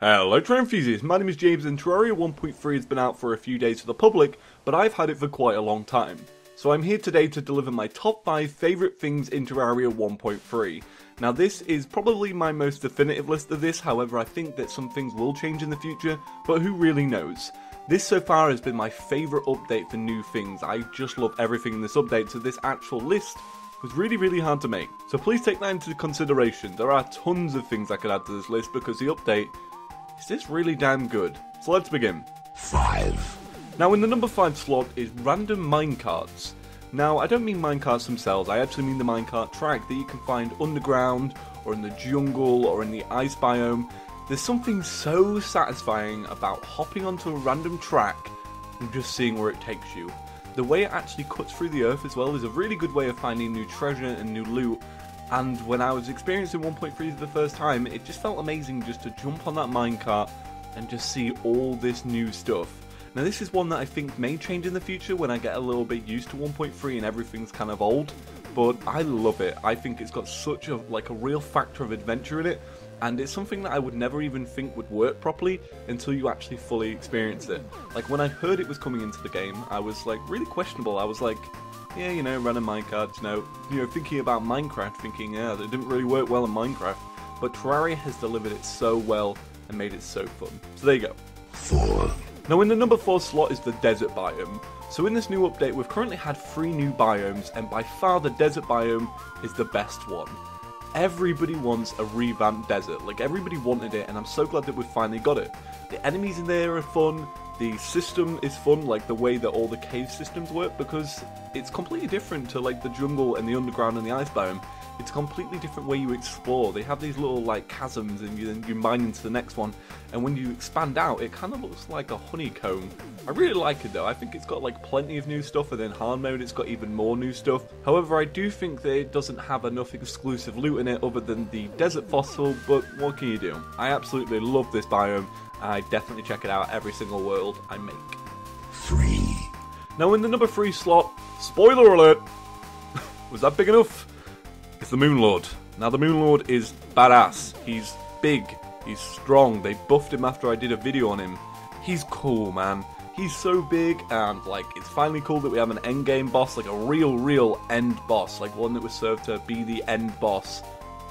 Hello Terraria enthusiasts, my name is James and Terraria 1.3 has been out for a few days for the public, but I've had it for quite a long time. So I'm here today to deliver my top 5 favourite things in Terraria 1.3. Now this is probably my most definitive list of this, however I think that some things will change in the future, but who really knows. This so far has been my favourite update for new things. I just love everything in this update, so this actual list was really hard to make. So please take that into consideration. There are tons of things I could add to this list because the update is this really damn good. So let's begin. 5. Now in the number 5 slot is random minecarts. Now I don't mean minecarts themselves, I actually mean the minecart track that you can find underground, or in the jungle, or in the ice biome. There's something so satisfying about hopping onto a random track and just seeing where it takes you. The way it actually cuts through the earth as well is a really good way of finding new treasure and new loot. And when I was experiencing 1.3 for the first time, it just felt amazing just to jump on that minecart and just see all this new stuff. Now this is one that I think may change in the future when I get a little bit used to 1.3 and everything's kind of old, but I love it. I think it's got such a real factor of adventure in it, and it's something that I would never even think would work properly until you actually fully experience it. Like when I heard it was coming into the game, I was like really questionable. I was like, yeah, you know, random minecarts, you know, thinking about Minecraft, thinking, yeah, that didn't really work well in Minecraft, but Terraria has delivered it so well and made it so fun. So there you go. 4. Now in the number 4 slot is the desert biome. So in this new update we've currently had 3 new biomes, and by far the desert biome is the best one. Everybody wants a revamped desert, like everybody wanted it, and I'm so glad that we've finally got it. The enemies in there are fun, the system is fun, like the way that all the cave systems work, because it's completely different to like the jungle and the underground and the ice biome. It's a completely different way you explore. They have these little like chasms, and you mine into the next one, and when you expand out it kind of looks like a honeycomb. I really like it though. I think it's got like plenty of new stuff, and in hard mode it's got even more new stuff. However, I do think that it doesn't have enough exclusive loot in it other than the desert fossil, but what can you do? I absolutely love this biome. I definitely check it out every single world I make. 3. Now in the number 3 slot, spoiler alert! Was that big enough? It's the Moon Lord. Now the Moon Lord is badass. He's big, he's strong. They buffed him after I did a video on him. He's cool, man. He's so big, and like it's finally cool that we have an endgame boss, like a real end boss, like one that was served to be the end boss.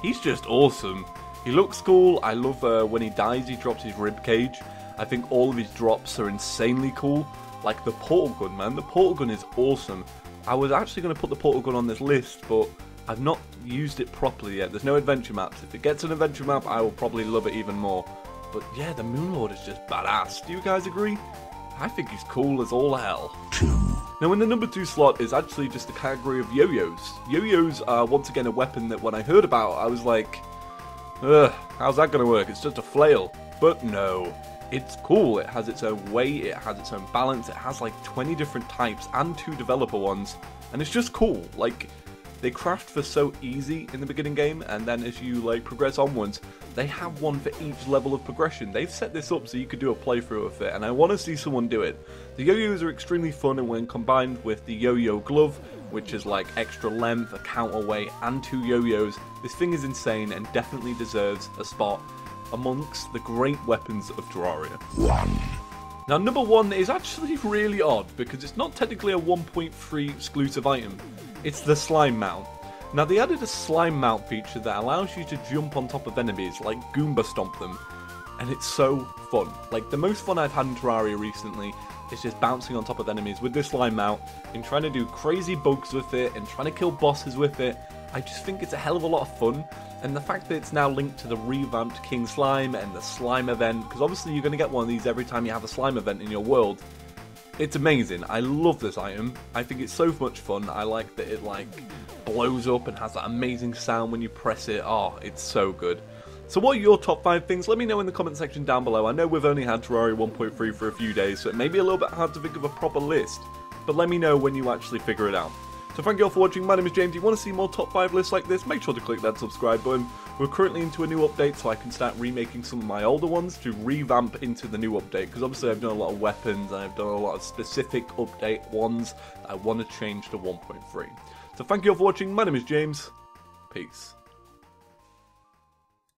He's just awesome. He looks cool. I love when he dies he drops his rib cage. I think all of his drops are insanely cool. Like the portal gun, man. The portal gun is awesome. I was actually going to put the portal gun on this list, but I've not used it properly yet. There's no adventure maps. If it gets an adventure map, I will probably love it even more. But yeah, the Moon Lord is just badass. Do you guys agree? I think he's cool as all hell. 2. Now in the number 2 slot is actually just the category of Yoyos. Yoyos are once again a weapon that when I heard about, I was like, ugh, how's that going to work? It's just a flail. But no, it's cool. It has its own weight, it has its own balance, it has like 20 different types and 2 developer ones. And it's just cool. Like, they craft for so easy in the beginning game, and then as you like progress onwards, they have one for each level of progression. They've set this up so you could do a playthrough of it, and I want to see someone do it. The yo-yos are extremely fun, and when combined with the yo-yo glove, which is like extra length, a counterweight, and 2 yo-yos, this thing is insane and definitely deserves a spot amongst the great weapons of Terraria. 1. Now number 1 is actually really odd, because it's not technically a 1.3 exclusive item. It's the Sly Mouth. Now they added a Sly Mouth feature that allows you to jump on top of enemies, like Goomba stomp them, and it's so fun. Like the most fun I've had in Terraria recently is just bouncing on top of enemies with this Sly Mouth and trying to do crazy bugs with it and trying to kill bosses with it. I just think it's a hell of a lot of fun, and the fact that it's now linked to the revamped King Slime and the Slime event, because obviously you're going to get one of these every time you have a Slime event in your world. It's amazing. I love this item. I think it's so much fun. I like that it like blows up and has that amazing sound when you press it. Oh, it's so good. So what are your top 5 things? Let me know in the comment section down below. I know we've only had Terraria 1.3 for a few days, so it may be a little bit hard to think of a proper list, but let me know when you actually figure it out. So thank you all for watching. My name is James. If you want to see more top 5 lists like this, make sure to click that subscribe button. We're currently into a new update, so I can start remaking some of my older ones to revamp into the new update, because obviously I've done a lot of weapons, and I've done a lot of specific update ones that I want to change to 1.3. So thank you all for watching. My name is James. Peace.